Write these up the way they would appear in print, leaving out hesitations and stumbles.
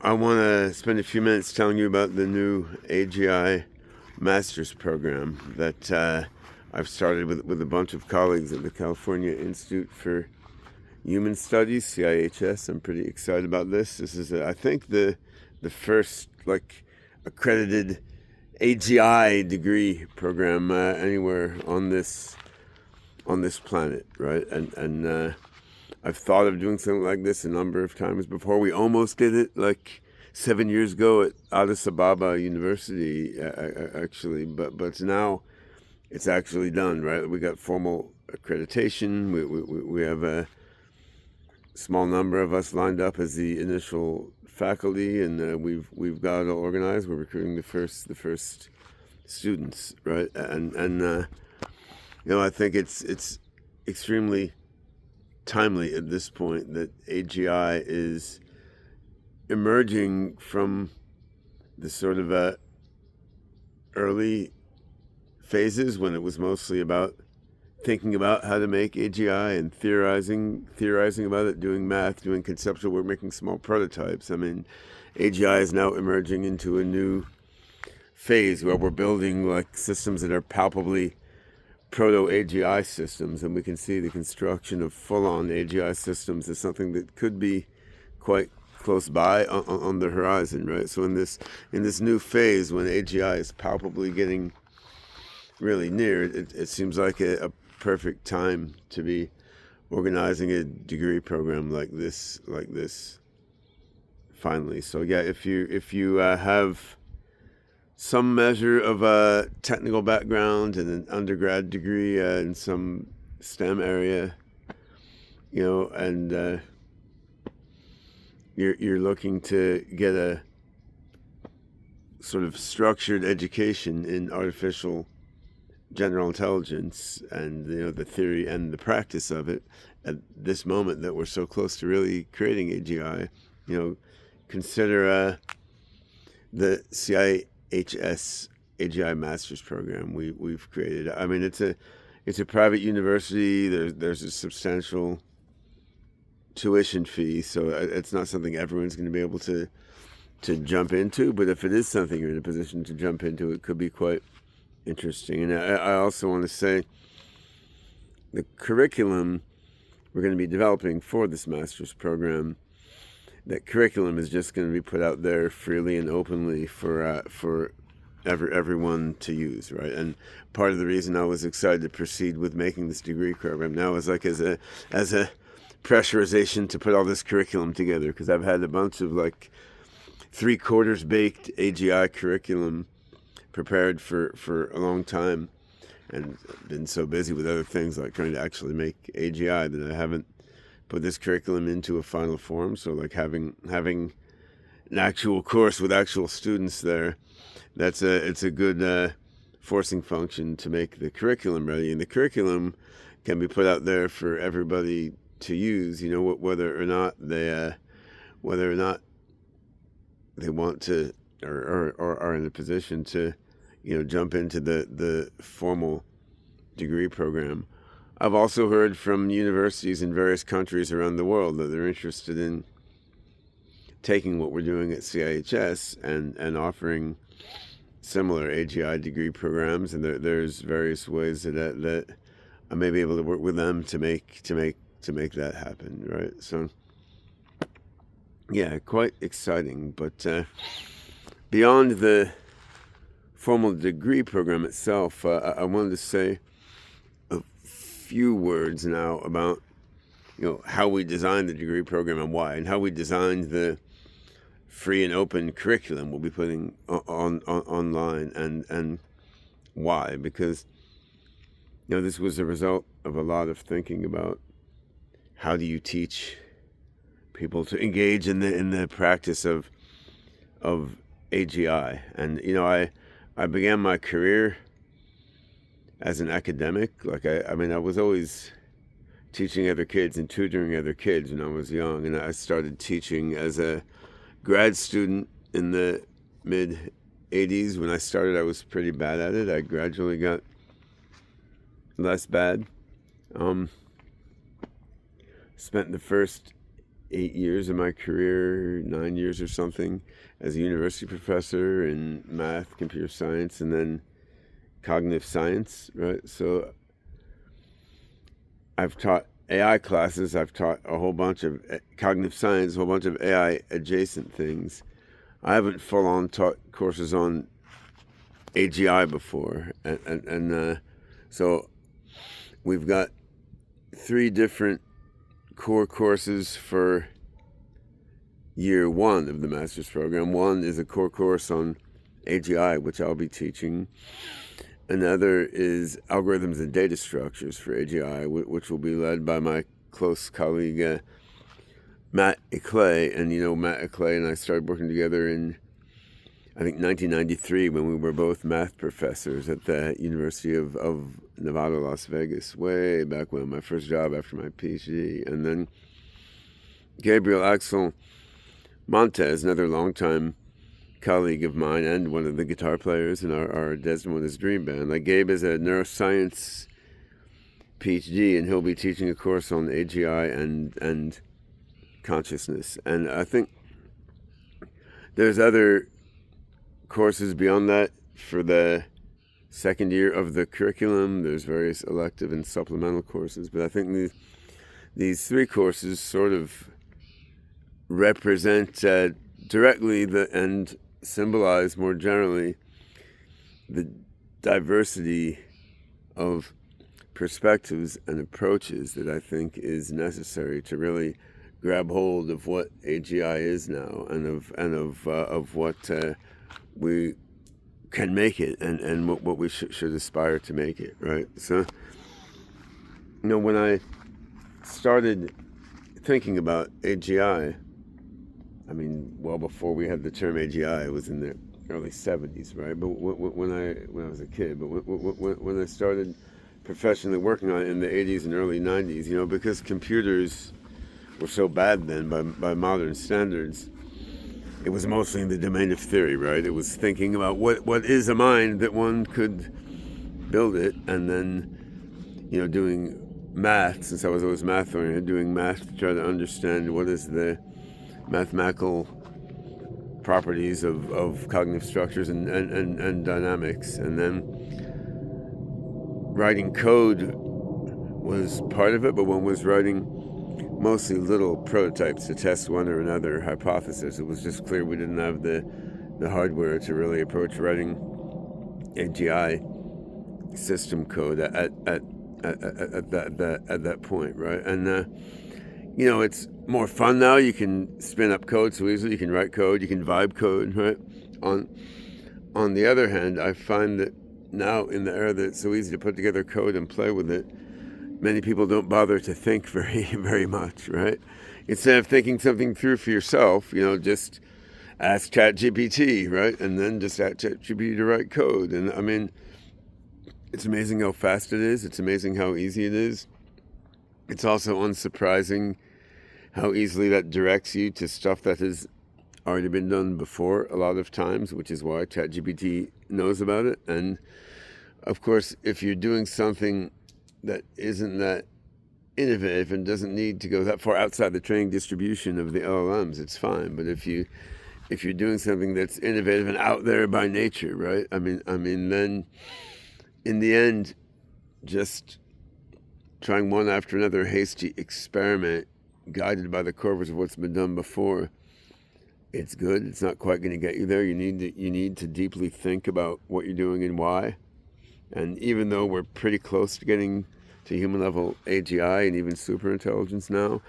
I want to spend a few minutes telling you about the new AGI master's program that I've started with a bunch of colleagues at the California Institute for Human Studies, CIHS. I'm pretty excited about this. This is, I think, the first accredited AGI degree program anywhere on this planet, right? And I've thought of doing something like this a number of times before. We almost did it 7 years ago at Addis Ababa University, actually, but now it's actually done, right? We got formal accreditation. We have a small number of us lined up as the initial faculty, and we've got it all organized. We're recruiting the first students, right? And I think it's extremely timely at this point that AGI is emerging from the sort of early phases when it was mostly about thinking about how to make AGI and theorizing about it, doing math, doing conceptual work, making small prototypes. I mean, AGI is now emerging into a new phase where we're building systems that are palpably proto-AGI systems, and we can see the construction of full-on AGI systems as something that could be quite close by on the horizon, right? So in this new phase, when AGI is palpably getting really near, it seems like a perfect time to be organizing a degree program like this finally. So yeah, if you have some measure of a technical background and an undergrad degree in some STEM area, and you're looking to get a sort of structured education in artificial general intelligence and the theory and the practice of it at this moment that we're so close to really creating AGI, consider the CIHS AGI Master's Program we've created. I mean, it's a private university. There's a substantial tuition fee, so it's not something everyone's going to be able to jump into. But if it is something you're in a position to jump into, it could be quite interesting. And I also want to say the curriculum we're going to be developing for this master's program, that curriculum is just going to be put out there freely and openly for everyone to use, right? And part of the reason I was excited to proceed with making this degree program now is as a pressurization to put all this curriculum together, because I've had a bunch of 3/4 baked AGI curriculum prepared for a long time, and been so busy with other things like trying to actually make AGI that I haven't put this curriculum into a final form. So having an actual course with actual students there, it's a good forcing function to make the curriculum ready, and the curriculum can be put out there for everybody to use, whether or not they want to or are in a position to jump into the formal degree program. I've also heard from universities in various countries around the world that they're interested in taking what we're doing at CIHS and offering similar AGI degree programs, and there's various ways that I may be able to work with them to make that happen, right? So yeah, quite exciting. But beyond the formal degree program itself, I wanted to say a few words now about how we designed the degree program and why, and how we designed the free and open curriculum we'll be putting online, and why. Because this was a result of a lot of thinking about how do you teach people to engage in the practice of AGI. And I began my career as an academic. I was always teaching other kids and tutoring other kids when I was young, and I started teaching as a grad student in the mid 80s. When I started, I was pretty bad at it. I gradually got less bad. Spent the first 8 years of my career, 9 years or something, as a university professor in math, computer science, and then cognitive science, right? So I've taught AI classes, I've taught a whole bunch of cognitive science, a whole bunch of AI adjacent things. I haven't full on taught courses on AGI before. So we've got 3 different core courses for year 1 of the master's program. One is a core course on AGI, which I'll be teaching. Another is algorithms and data structures for AGI, which will be led by my close colleague Matt Eclay. And Matt Eclay and I started working together in, I think, 1993, when we were both math professors at the University of Nevada, Las Vegas, way back when, my first job after my PhD. And then Gabriel Axel Montez, another longtime colleague of mine and one of the guitar players in our Desdemona's Dream Band. Like, Gabe is a neuroscience PhD, and he'll be teaching a course on AGI and consciousness. And I think there's other courses beyond that for the second year of the curriculum. There's various elective and supplemental courses, but I think these 3 courses sort of represent directly and symbolize more generally the diversity of perspectives and approaches that I think is necessary to really grab hold of what AGI is now, and of what we can make it, and what we should aspire to make it, right? So, when I started thinking about AGI, I mean, well before we had the term AGI, it was in the early 70s, right? But when I was a kid, but when I started professionally working on it in the 80s and early 90s, because computers were so bad then by modern standards, it was mostly in the domain of theory, right? It was thinking about what is a mind that one could build it, and then, doing math, since I was always math oriented, doing math to try to understand what is the mathematical properties of cognitive structures and dynamics. And then writing code was part of it, but one was writing mostly little prototypes to test one or another hypothesis. It was just clear we didn't have the hardware to really approach writing AGI system code at that point, right? And it's more fun now. You can spin up code so easily. You can write code. You can vibe code, right? On the other hand, I find that now, in the era that it's so easy to put together code and play with it, many people don't bother to think very much, right? Instead of thinking something through for yourself, just ask ChatGPT, right? And then just ask ChatGPT to write code. And I mean, it's amazing how fast it is. It's amazing how easy it is. It's also unsurprising how easily that directs you to stuff that has already been done before a lot of times, which is why ChatGPT knows about it. And of course, if you're doing something that isn't that innovative and doesn't need to go that far outside the training distribution of the LLMs, it's fine. But if you're doing something that's innovative and out there by nature, right? I mean, then in the end, just trying one after another hasty experiment guided by the corpus of what's been done before, it's good. It's not quite going to get you there. You need to deeply think about what you're doing and why. And even though we're pretty close to getting to human level AGI and even superintelligence now,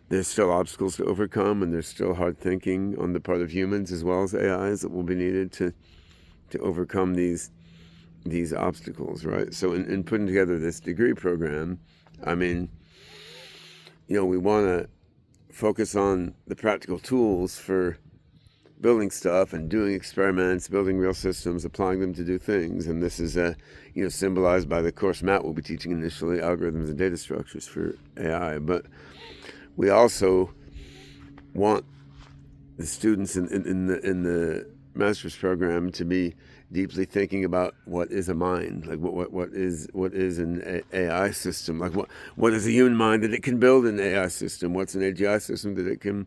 there's still obstacles to overcome, and there's still hard thinking on the part of humans as well as AIs that will be needed to overcome these obstacles, right? So in putting together this degree program, I mean, we want to focus on the practical tools for building stuff and doing experiments, building real systems, applying them to do things. And this is symbolized by the course Matt will be teaching initially, algorithms and data structures for AI. But we also want the students in the master's program to be deeply thinking about what is a mind, like what is an AI system, like what is a human mind that it can build an AI system, what's an AGI system that it can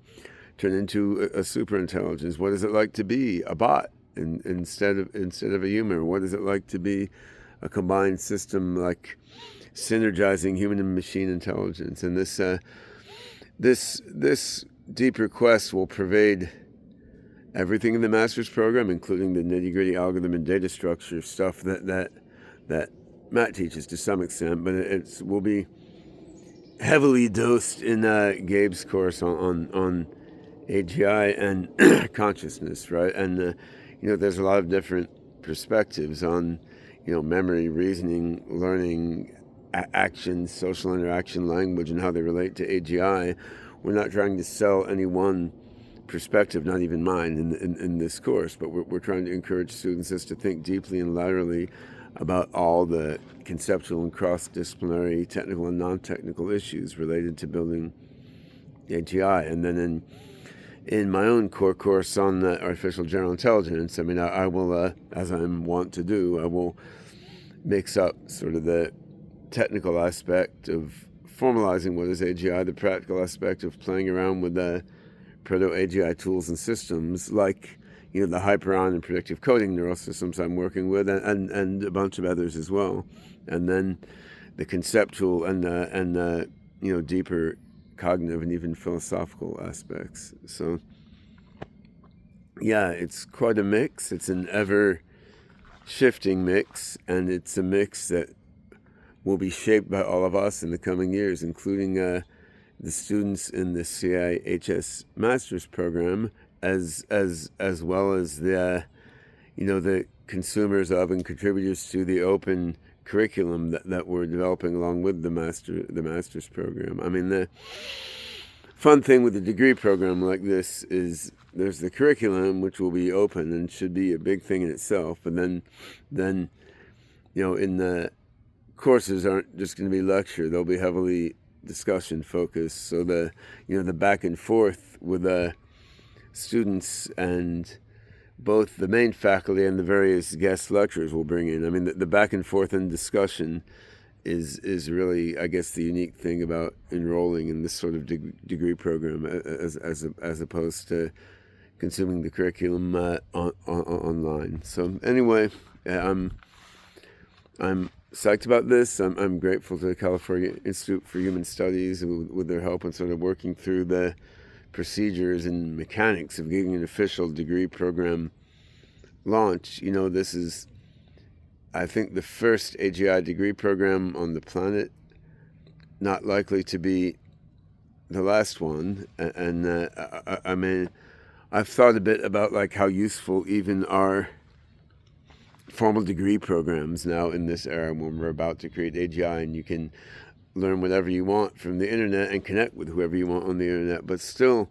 turn into a super intelligence, what is it like to be a bot instead of a human, what is it like to be a combined system, like synergizing human and machine intelligence. And this deeper quest will pervade everything in the master's program, including the nitty-gritty algorithm and data structure stuff that Matt teaches to some extent, but it will be heavily dosed in Gabe's course on AGI and consciousness, right? And there's a lot of different perspectives on memory, reasoning, learning, action, social interaction, language, and how they relate to AGI. We're not trying to sell any one perspective, not even mine, in this course, but we're trying to encourage students just to think deeply and laterally about all the conceptual and cross-disciplinary, technical and non-technical issues related to building AGI. And then in my own core course on artificial general intelligence, I mean, I will, as I'm wont to do, I will mix up sort of the technical aspect of formalizing what is AGI, the practical aspect of playing around with the proto-AGI tools and systems, like the Hyperon and predictive coding neural systems I'm working with, and a bunch of others as well, and then the conceptual and deeper cognitive and even philosophical aspects. So yeah, it's quite a mix. It's an ever shifting mix, and it's a mix that will be shaped by all of us in the coming years, including the students in the CIHS master's program, as well as the the consumers of and contributors to the open curriculum that we're developing along with the master's program. I mean, the fun thing with a degree program like this is there's the curriculum, which will be open and should be a big thing in itself, and then in the courses aren't just going to be lecture; they'll be heavily discussion focused. So the back and forth with the students and both the main faculty and the various guest lecturers will bring in. I mean, the back and forth and discussion is really, I guess, the unique thing about enrolling in this sort of degree program, as opposed to consuming the curriculum online. So anyway, I'm psyched about this. I'm grateful to the California Institute for Human Studies with their help in sort of working through the procedures and mechanics of getting an official degree program launch. This is, I think, the first AGI degree program on the planet, not likely to be the last one. And I mean, I've thought a bit about like how useful even our formal degree programs now in this era, when we're about to create AGI and you can learn whatever you want from the internet and connect with whoever you want on the internet. But still,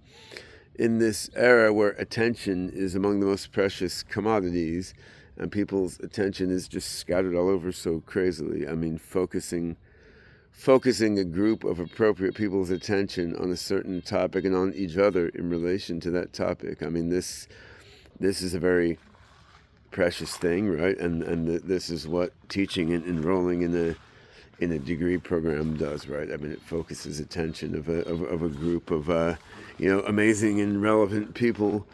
in this era where attention is among the most precious commodities and people's attention is just scattered all over so crazily, I mean, focusing a group of appropriate people's attention on a certain topic and on each other in relation to that topic, I mean, this is a very precious thing, right? And this is what teaching and enrolling in a degree program does, right? I mean, it focuses attention of a group of amazing and relevant people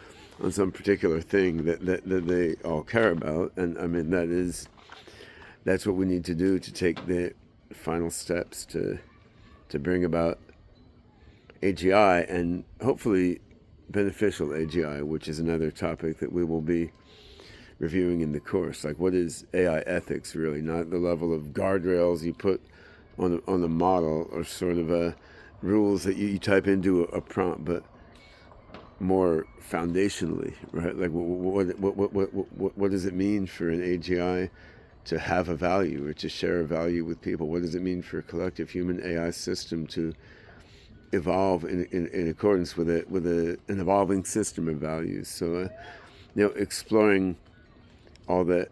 on some particular thing that they all care about. And I mean, that's what we need to do to take the final steps to bring about AGI, and hopefully beneficial AGI, which is another topic that we will be reviewing in the course. Like, what is AI ethics really? Not the level of guardrails you put on a model, or sort of rules that you type into a prompt, but more foundationally, right? Like, what does it mean for an AGI to have a value or to share a value with people? What does it mean for a collective human AI system to evolve in accordance with an evolving system of values? So, exploring all the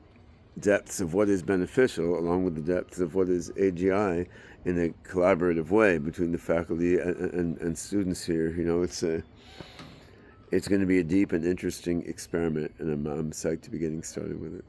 depths of what is beneficial along with the depths of what is AGI in a collaborative way between the faculty and students here. it's going to be a deep and interesting experiment, and I'm psyched to be getting started with it.